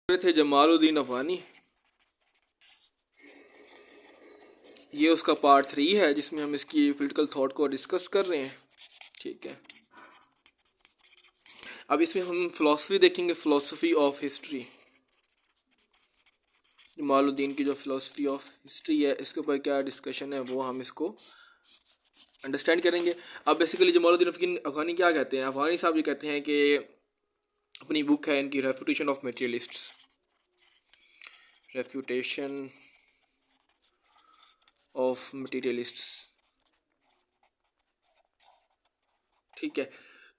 थे जमालुद्दीन अफगानी। ये उसका पार्ट 3 है जिसमें हम इसकी पॉलिटिकल थॉट को डिस्कस कर रहे हैं। ठीक है, अब इसमें हम फ़िलासफ़ी देखेंगे, फ़िलासफ़ी ऑफ हिस्ट्री। जमालुद्दीन की जो फ़िलासफ़ी ऑफ हिस्ट्री है इसके ऊपर क्या डिस्कशन है वो हम इसको अंडरस्टैंड करेंगे। अब बेसिकली जमालुद्दीन अफगानी क्या कहते हैं, अफगानी साहब ये कहते हैं कि अपनी बुक है इनकी रेफ्यूटेशन ऑफ मटेरियलिस्ट्स, रेफ्यूटेशन ऑफ मटेरियलिस्ट्स। ठीक है,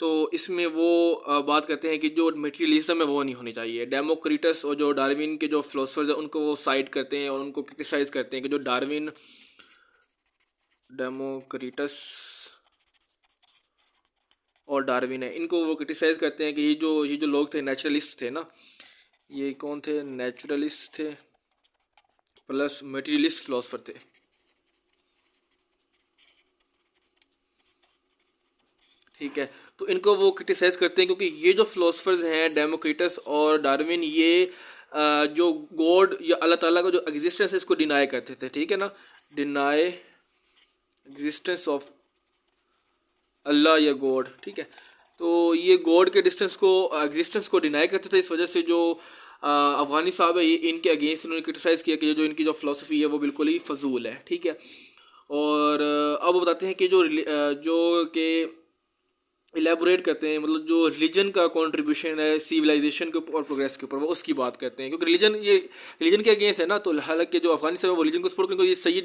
तो इसमें वो बात करते हैं कि जो मटेरियलिज्म है वो नहीं होनी चाहिए। डेमोक्रिटस और जो डार्विन के जो फिलोसफर्स हैं उनको वो साइड करते हैं और उनको क्रिटिसाइज़ करते हैं कि जो डार्विन, डेमोक्रिटस और डार्विन है इनको वो क्रिटिसाइज़ करते हैं कि ये जो लोग थे नेचुरलिस्ट थे ना, ये कौन थे, नेचुरलिस्ट थे प्लस मटेरियलिस्ट फिलोसफर थे। ठीक है, तो इनको वो क्रिटिसाइज़ करते हैं क्योंकि ये जो फिलोसफर्स हैं डेमोक्रिटस और डार्विन, ये जो गॉड या अल्लाह ताला का जो एग्जिस्टेंस है इसको डिनाई करते थे। ठीक है ना, डिनाई एग्जिस्टेंस ऑफ अल्लाह या गॉड। ठीक है, तो ये गॉड के एग्जिस्टेंस को डिनाई करते थे। इस वजह से जो अफगानी साहब है ये इनके अगेंस्ट इन्होंने क्रिटिसाइज़ किया कि ये जो इनकी जो फिलोसफी है वो बिल्कुल ही फजूल है। ठीक है, और अब वो बताते हैं कि जो कि इलेबोरेट करते हैं, मतलब जो रिलीजन का कंट्रीब्यूशन है सिविलाइजेशन के ऊपर और प्रोग्रेस के ऊपर, वो उसकी बात करते हैं क्योंकि रिलीजन के अगेंस्ट है ना। तो हालांकि जो अफगानी साहब है वो रिलीजन को सपोर्ट करेंगे। ये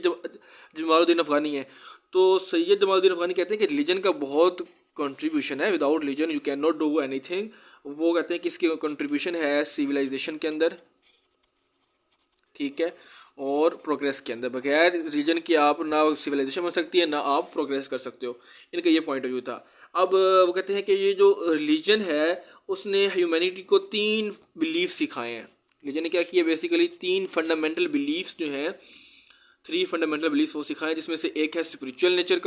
जमालुद्दीन अफगानी है, तो सैयद जमालुद्दीन अफगानी कहते हैं कि रिलीजन का बहुत कंट्रीब्यूशन है, without religion you can not do anything. वो कहते हैं कि इसकी कंट्रीब्यूशन है सिविलाइजेशन के अंदर, ठीक है, और प्रोग्रेस के अंदर। बगैर रीजन के आप ना सिविलाइजेशन बन सकती है ना आप प्रोग्रेस कर सकते हो। इनका ये पॉइंट ऑफ व्यू था। अब वो कहते हैं कि ये जो रिलीजन है उसने ह्यूमैनिटी को 3 बिलीफ सिखाए हैं। रिलीजन ने क्या किया, बेसिकली 3 फंडामेंटल बिलीफ्स जो हैं, 3 फंडामेंटल बिलीफ्स वो सिखाए, जिसमें से एक है स्पिरिचुअल नेचर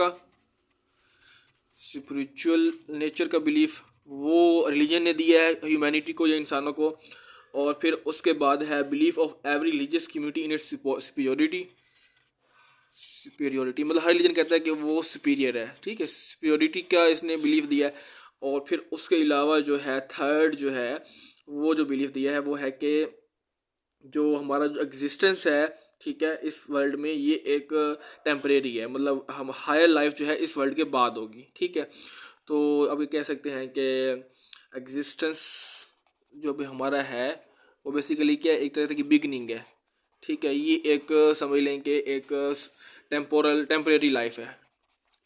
का बिलीफ, वो रिलीजन ने दिया है ह्यूमैनिटी को या इंसानों को। और फिर उसके बाद है belief of every religious community in its superiority, मतलब हर रिलीजन कहता है कि वो सुपीरियर है। ठीक है, सुपीरियोरिटी का इसने बिलीफ दिया है। और फिर उसके अलावा जो है थर्ड जो है वो जो बिलीफ दिया है वो है कि जो हमारा जो एग्जिस्टेंस है, ठीक है, इस वर्ल्ड में ये एक टेम्परेरी है, मतलब हम हायर लाइफ जो है इस वर्ल्ड के बाद होगी। ठीक है, तो अभी कह सकते हैं कि एग्जिस्टेंस जो भी हमारा है वो बेसिकली क्या है, एक तरह की बिगनिंग है। ठीक है, ये एक समझ लें कि एक टेम्परेरी लाइफ है।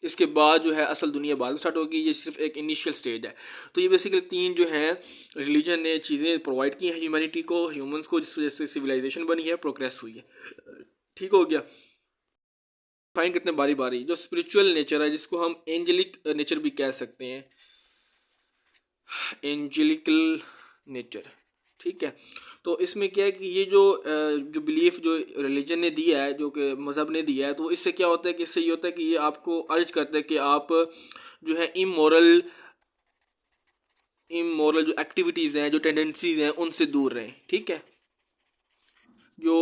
इसके बाद जो है असल दुनिया बाद में स्टार्ट होगी, ये सिर्फ एक इनिशियल स्टेज है। तो ये बेसिकली 3 जो हैं रिलीजन ने चीज़ें प्रोवाइड की हैं ह्यूमैनिटी को, ह्यूमंस को, जिस वजह से सिविलाइजेशन बनी है, प्रोग्रेस हुई है। ठीक हो गया। फाइन करते हैं बारी बारी। जो स्पिरिचुअल नेचर है जिसको हम एंजेलिक नेचर भी कह सकते हैं, एंजेलिकल नेचर। ठीक है, तो इसमें क्या है कि ये जो बिलीफ जो रिलीजन ने दिया है, जो कि मज़हब ने दिया है, तो इससे क्या होता है कि इससे ये होता है कि ये आपको अर्ज करता है कि आप जो है इमोरल जो एक्टिविटीज़ हैं, जो टेंडेंसीज़ हैं, उनसे दूर रहें। ठीक है, जो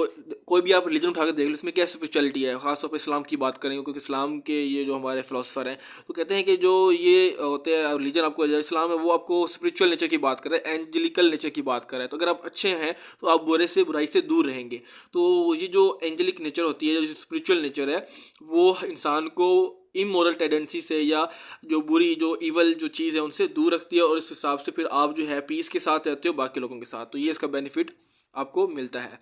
कोई भी आप रिलीजन उठा कर देख लो इसमें क्या स्पिरिचुअलिटी है, खासतौर पर इस्लाम की बात करें क्योंकि इस्लाम के ये जो हमारे फिलोसफर हैं तो कहते हैं कि जो ये होते हैं रिलीजन, आपको जो इस्लाम है वो आपको स्पिरिचुअल नेचर की बात कर रहा है, एंजेलिकल नेचर की बात कर रहा है। तो अगर आप अच्छे हैं तो आप बुराई से दूर रहेंगे। तो ये जो एंजेलिक नेचर होती है, जो स्पिरिचुअल नेचर है, वो इंसान को इमोरल टेंडेंसी से या जो बुरी जो इवल जो चीज़ है उनसे दूर रखती है, और इस हिसाब से फिर आप जो है पीस के साथ रहते हो बाकी लोगों के साथ। तो ये इसका बेनिफिट आपको मिलता है।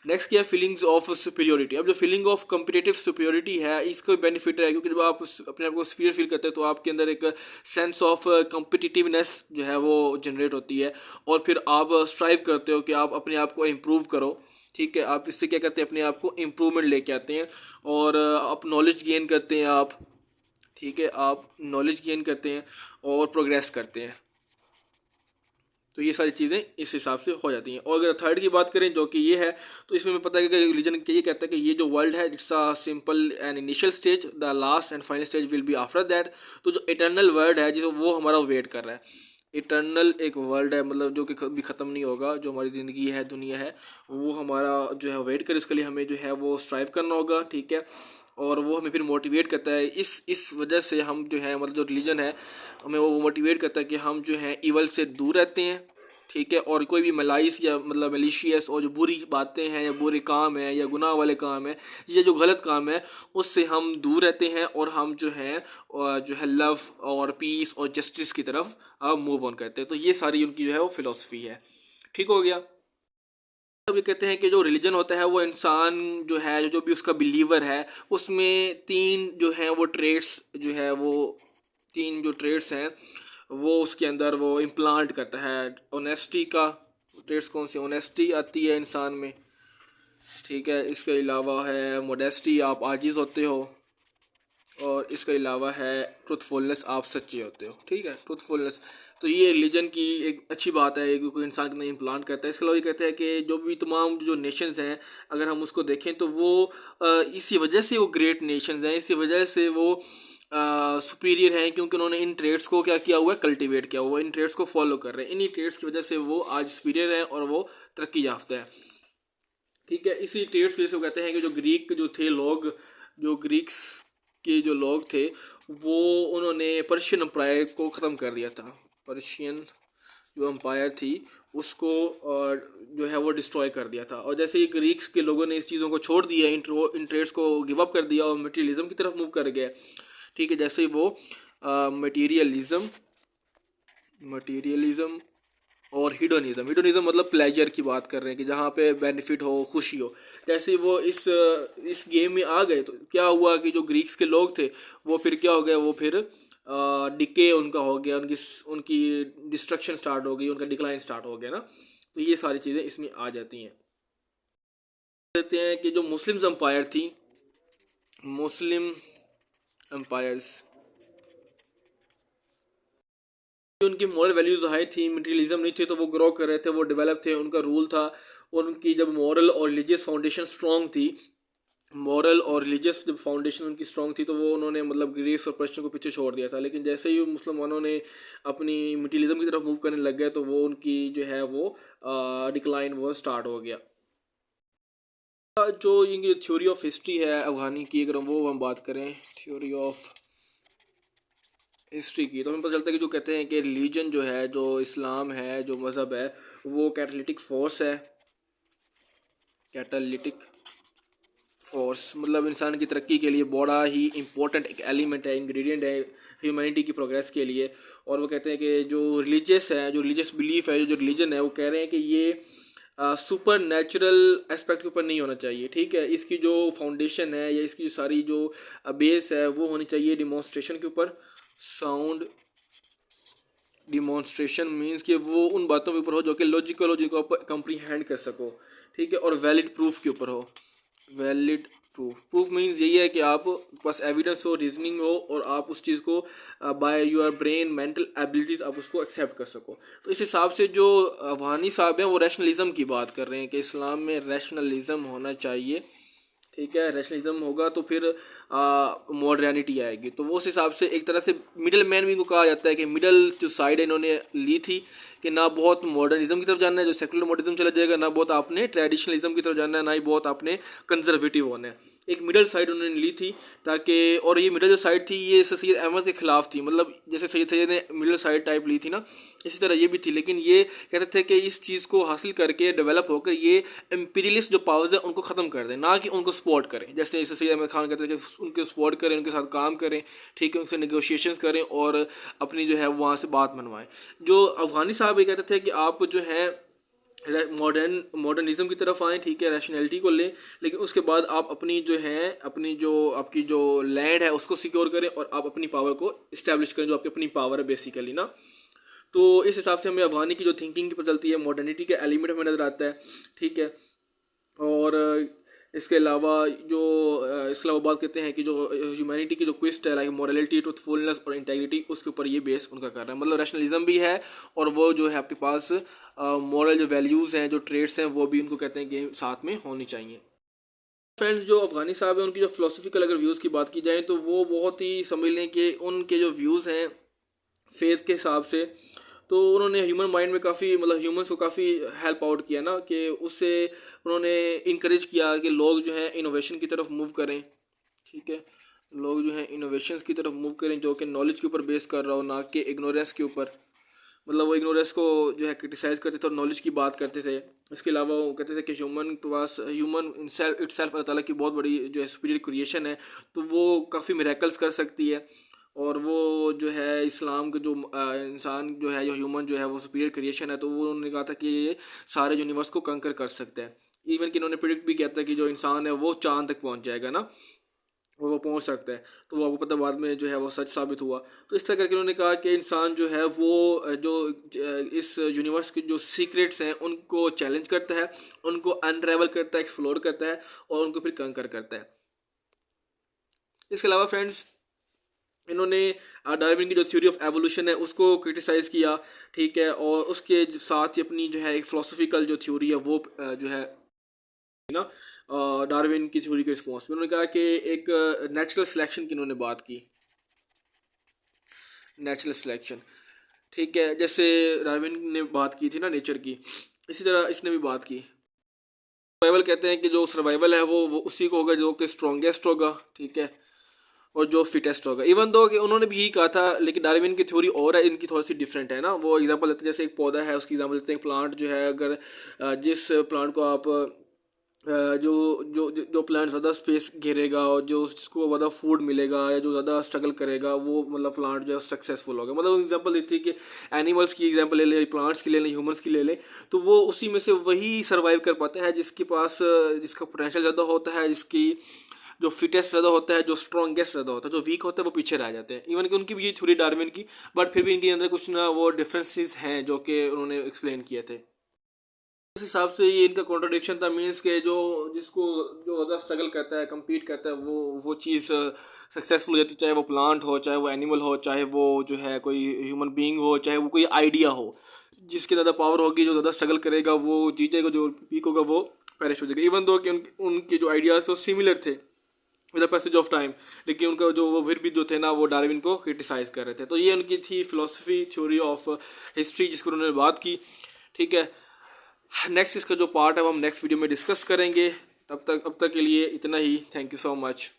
नेक्स्ट क्या है, फीलिंग्स ऑफ सुपीरियोरिटी। अब जो फीलिंग ऑफ कम्पिटेटिव सुपीरियोरिटी है इसका बेनिफिट है क्योंकि जब आप अपने आप को सुपीरियर फील करते हैं तो आपके अंदर एक सेंस ऑफ कम्पिटिटिवनेस जो है वो जनरेट होती है, और फिर आप स्ट्राइव करते हो कि आप अपने आप को इम्प्रूव करो। ठीक है, आप इससे क्या करते हैं, अपने आप को इम्प्रूवमेंट लेके आते हैं, और आप नॉलेज गेन करते हैं आप। ठीक है, आप नॉलेज गेन करते हैं और प्रोग्रेस करते हैं। तो ये सारी चीज़ें इस हिसाब से हो जाती हैं। और अगर थर्ड की बात करें जो कि ये है, तो इसमें हमें पता है कि रिलीजन ये कहता है कि ये जो वर्ल्ड है it's a simple and initial stage, the last and final stage will be after that. तो जो इटर्नल वर्ल्ड है जिसे वो हमारा वेट कर रहा है, इटर्नल एक वर्ल्ड है, मतलब जो कि कभी ख़त्म नहीं होगा। जो हमारी ज़िंदगी है, दुनिया है, वो हमारा जो है वेट कर, इसके लिए हमें जो है वो स्ट्राइव करना होगा, ठीक है। और वो हमें फिर मोटिवेट करता है, इस वजह से हम जो है, मतलब जो रिलीजन है, हमें वो मोटिवेट करता है कि हम जो है ईवल से दूर रहते हैं, ठीक है। और कोई भी मलाइस या मतलब मलिशियस और जो बुरी बातें हैं या बुरे काम हैं या गुनाह वाले काम हैं या जो गलत काम है, उससे हम दूर रहते हैं और हम जो है लव और पीस और जस्टिस की तरफ मूव ऑन करते हैं। तो ये सारी उनकी जो है वो फिलॉसफी है, ठीक हो गया। अब ये कहते हैं कि जो रिलीजन होता है वो इंसान जो है, जो भी उसका बिलीवर है, उसमें तीन जो है वो ट्रेड्स जो है वो तीन जो ट्रेड्स हैं वो उसके अंदर वो इम्प्लांट करता है। ऑनेस्टी का ट्रेड्स कौन सी, ऑनेस्टी आती है इंसान में, ठीक है। इसके अलावा है मोडेस्टी, आप आजिज़ होते हो। और इसके अलावा है ट्रुथफुलनेस, आप सच्चे होते हो, ठीक है, ट्रुथफुलनेस। तो ये रिलीजन की एक अच्छी बात है कि कोई इंसान कितना इम्प्लांट करता है। इसके अलावा ये कहते हैं कि जो भी तमाम जो नेशंस हैं, अगर हम उसको देखें तो वो इसी वजह से वो ग्रेट नेशंस हैं, इसी वजह से वो सुपीरियर हैं, क्योंकि उन्होंने इन ट्रेड्स को क्या किया हुआ है, कल्टिवेट किया हुआ है, इन ट्रेड्स को फॉलो कर रहे हैं। इन्हीं ट्रेड्स की वजह से वो आज सुपीरियर हैं और वो तरक्की याफ्ता है, ठीक है। इसी ट्रेड्स की वजह से वो कहते हैं कि जो ग्रीक जो थे लोग, जो ग्रीक्स के जो लोग थे, वो उन्होंने पर्शियन एम्पायर को ख़त्म कर दिया था। पर्शियन जो एम्पायर थी उसको जो है वो डिस्ट्रॉय कर दिया था। और जैसे ही ग्रीक्स के लोगों ने इस चीज़ों को छोड़ दिया, इन ट्रेड्स को गिव अप कर दिया और मटेरियलिज्म की तरफ मूव कर गए, ठीक है। जैसे ही वो मटीरियलिज्म और हिडोनिज्म मतलब प्लेजर की बात कर रहे हैं कि जहाँ पे बेनिफिट हो, खुशी हो। जैसे ही वो इस गेम में आ गए तो क्या हुआ कि जो ग्रीक्स के लोग थे वो फिर क्या हो गए, वो फिर डिके उनका हो गया, उनकी उनकी डिस्ट्रक्शन स्टार्ट हो गई, उनका डिक्लाइन स्टार्ट हो गया ना। तो ये सारी चीज़ें इसमें आ जाती हैं। कहते हैं कि जो मुस्लिम एम्पायर थी, मुस्लिम एम्पायर्स, उनकी मॉरल वैल्यूज हाई थी, मटेरियलिज्म नहीं थे, तो वो ग्रो कर रहे थे, वो डेवलप थे, उनका रूल था। और उनकी जब मॉरल और रिलीजियस फाउंडेशन स्ट्रॉन्ग थी, मॉरल और रिलीजियस जब फाउंडेशन उनकी स्ट्रॉन्ग थी, तो वो उन्होंने मतलब ग्रीस और पर्शियन को पीछे छोड़ दिया था। लेकिन जैसे ही मुसलमानों ने अपनी मटेरियलिज्म की तरफ मूव करने लग गए, तो वो उनकी जो है वो डिक्लाइन वो स्टार्ट हो गया। जो इनकी थ्योरी ऑफ हिस्ट्री है अफगानी की, अगर हम बात करें थ्योरी ऑफ हिस्ट्री की, तो हमें पता चलता है कि जो कहते हैं कि रिलीजन जो है, जो इस्लाम है, जो मज़हब है, वो कैटालिटिक फोर्स है। कैटालिटिक फोर्स मतलब इंसान की तरक्की के लिए बड़ा ही इम्पोर्टेंट एक एलिमेंट है, इंग्रेडिएंट है ह्यूमैनिटी की प्रोग्रेस के लिए। और वो कहते हैं कि जो रिलीजियस है, जो रिलीजियस बिलीफ है, जो रिलीजन है, वो कह रहे हैं कि ये सुपर नेचुरल एस्पेक्ट के ऊपर नहीं होना चाहिए, ठीक है। इसकी जो फाउंडेशन है या इसकी सारी जो बेस है वो होनी चाहिए डिमॉन्स्ट्रेशन के ऊपर। साउंड डिमॉन्स्ट्रेशन मीन्स कि वो उन बातों के ऊपर हो जो कि लॉजिकल हो, जिनको आप कंप्रीहेंड कर सको, ठीक है। और वैलिड प्रूफ के ऊपर हो। वैलिड प्रूफ मीन्स यही है कि आप पास एविडेंस हो, रीजनिंग हो, और आप उस चीज़ को by your brain mental abilities आप उसको एक्सेप्ट कर सको। तो इस हिसाब से जो वानी साहब हैं वो रैशनलिज्म की बात कर रहे हैं कि इस्लाम में रैशनलिज्म होना चाहिए, ठीक है। रैशनलिज्म होगा तो फिर मॉडर्निटी आएगी। तो वो उस हिसाब से एक तरह से मिडल मैन भी इनको कहा जाता है कि मिडल जो साइड इन्होंने ली थी कि ना बहुत मॉडर्निज्म की तरफ जाना है, जो सेकुलर मॉडर्निज्म चला जाएगा, ना बहुत आपने ट्रेडिशनलिज्म की तरफ जाना है, ना ही बहुत आपने कंजर्वेटिव होना है। एक मिडल साइड उन्होंने ली थी ताकि, और ये मिडल जो साइड थी ये सैयद अहमद के खिलाफ थी, मतलब जैसे सैयद ने मिडल साइड टाइप ली थी ना, इसी तरह ये भी थी। लेकिन ये कहते थे कि इस चीज़ को हासिल करके डेवलप होकर ये एम्पीरियलिस्ट जो पावर्स है उनको ख़त्म कर दें, ना कि उनको सपोर्ट करें। जैसे सैयद अहमद खान कहते थे कि उनको सपोर्ट करें, उनके साथ काम करें, ठीक है, उनसे नेगोशिएशंस करें और अपनी जो है वहाँ से बात मनवाएं। जो अफगानी साहब ये कहते थे कि आप जो हैं मॉडर्निज्म की तरफ आएँ, ठीक है, रैशनैलिटी को लें, लेकिन उसके बाद आप अपनी जो है, अपनी जो आपकी जो लैंड है उसको सिक्योर करें और आप अपनी पावर को इस्टेब्लिश करें, जो आपकी अपनी पावर है बेसिकली ना। तो इस हिसाब से हमें अफगानी की जो थिंकिंग की पता चलती है, मॉडर्निटी का एलिमेंट हमें नज़र आता है, ठीक है। और इसके अलावा जो इसके अलावा बात करते हैं कि जो ह्यूमैनिटी की जो क्वेस्ट है, लाइक मॉरलिटी, ट्रुथफुलनेस और इंटेग्रिटी, उसके ऊपर ये बेस उनका कर रहा है। मतलब रैशनलिज्म भी है और वो जो है आपके पास मॉरल जो वैल्यूज़ हैं, जो ट्रेड्स हैं, वो भी उनको कहते हैं कि साथ में होनी चाहिए। फ्रेंड्स, जो अफगानी साहब हैं उनकी जो फ़िलोसफिकल अगर व्यूज़ की बात की जाए तो वो बहुत ही समझ लें कि उनके जो व्यूज़ हैं फेथ के हिसाब से तो उन्होंने ह्यूमन माइंड में काफ़ी मतलब ह्यूमंस को काफ़ी हेल्प आउट किया ना, कि उससे उन्होंने इनक्रेज किया कि लोग जो है इनोवेशन की तरफ मूव करें। ठीक है, लोग जो है इनोवेशंस की तरफ मूव करें जो कि नॉलेज के ऊपर बेस कर रहा हो, ना कि इग्नोरेंस के ऊपर। मतलब वो इग्नोरेंस को जो है क्रिटिसाइज़ करते थे और नॉलेज की बात करते थे। इसके अलावा वो कहते थे कि ह्यूमन के पास ह्यूमन इटसेल्फ अल्लाह ताला की बहुत बड़ी जो है सुपीरियर क्रिएशन है, तो वो काफ़ी मिरेकल्स कर सकती है। और वो जो है इस्लाम के जो इंसान जो है, जो ह्यूमन जो है वो सुपीरियर क्रिएशन है, तो वो उन्होंने कहा था कि ये सारे यूनिवर्स को कंकर कर सकता है। इवन कि इन्होंने प्रिडिक्ट भी किया था कि जो इंसान है वो चांद तक पहुंच जाएगा ना, वो पहुंच सकता है। तो वो आपको पता बाद में जो है वो सच साबित हुआ। तो इस तरह करके उन्होंने कहा कि इंसान जो है वो जो इस यूनिवर्स के जो सीक्रेट्स हैं उनको चैलेंज करता है, उनको अनरेवल करता है, एक्सप्लोर करता है और उनको फिर कंकर करता है। इसके अलावा फ्रेंड्स, इन्होंने डार्विन की जो थ्योरी ऑफ एवोल्यूशन है उसको क्रिटिसाइज़ किया। ठीक है, और उसके साथ ही अपनी जो है एक फ़िलोसफिकल जो थ्योरी है वो जो है ना, डार्विन की थ्योरी के रिस्पॉन्स में उन्होंने कहा कि एक नेचुरल सिलेक्शन की उन्होंने बात की। नेचुरल सिलेक्शन, ठीक है, जैसे डार्विन ने बात की थी ना नेचर की, इसी तरह इसने भी बात की। सर्वाइवल कहते हैं कि जो सर्वाइवल है वो उसी को होगा जो कि स्ट्रॉन्गेस्ट होगा। ठीक है, और जो फिटेस्ट होगा। इवन दो कि उन्होंने भी यही कहा था, लेकिन डार्विन की थ्योरी और है, इनकी थोड़ी सी डिफरेंट है ना। वो एग्जांपल देते हैं जैसे एक पौधा है, उसकी एग्जांपल देते हैं प्लांट जो है, अगर जिस प्लांट को आप जो जो जो जो प्लांट ज़्यादा स्पेस घेरेगा और जो जिसको ज़्यादा फूड मिलेगा या जो ज़्यादा स्ट्रगल करेगा वो मतलब प्लांट जो है सक्सेसफुल होगा। मतलब एग्जांपल देती है कि एनिमल्स की एग्जांपल ले लें, प्लांट्स की ले लें, ह्यूमंस की ले लें, तो वो उसी में से वही सर्वाइव कर पाता है जिसके पास जिसका पोटेंशियल ज़्यादा होता है, जिसकी जो फिटेस्ट ज़्यादा होता है, जो स्ट्रॉन्गेस्ट ज़्यादा होता है। जो वीक होता है वो पीछे रह जाते हैं। इवन कि उनकी भी ये थ्योरी डार्विन की, बट फिर भी इनके अंदर कुछ ना वो डिफरेंसेस हैं जो कि उन्होंने एक्सप्लेन किए थे। उस हिसाब से ये इनका कॉन्ट्रडिक्शन था, मीन्स के जो जिसको जो ज़्यादा स्ट्रगल करता है, compete करता है, वो चीज़ सक्सेसफुल हो जाती है, चाहे वो प्लांट हो, चाहे वो एनिमल हो, चाहे वो जो है कोई ह्यूमन बीइंग हो, चाहे वो कोई आइडिया हो। जिसकी ज़्यादा पावर होगी, जो ज़्यादा स्ट्रगल करेगा वो जीतेगा, जो वीक होगा वो पेरिश हो जाएगा। इवन दो कि उनके जो आइडियाज़ वो सिमिलर थे with the passage of time, लेकिन उनका जो वो फिर भी जो थे ना वो डार्विन को क्रिटिसाइज़ कर रहे थे। तो ये उनकी थी फिलोसफी, थ्योरी ऑफ हिस्ट्री, जिसको उन्होंने बात की। ठीक है, नेक्स्ट इसका जो पार्ट है वो हम नेक्स्ट वीडियो में डिस्कस करेंगे। अब तक के लिए इतना ही। Thank you so much.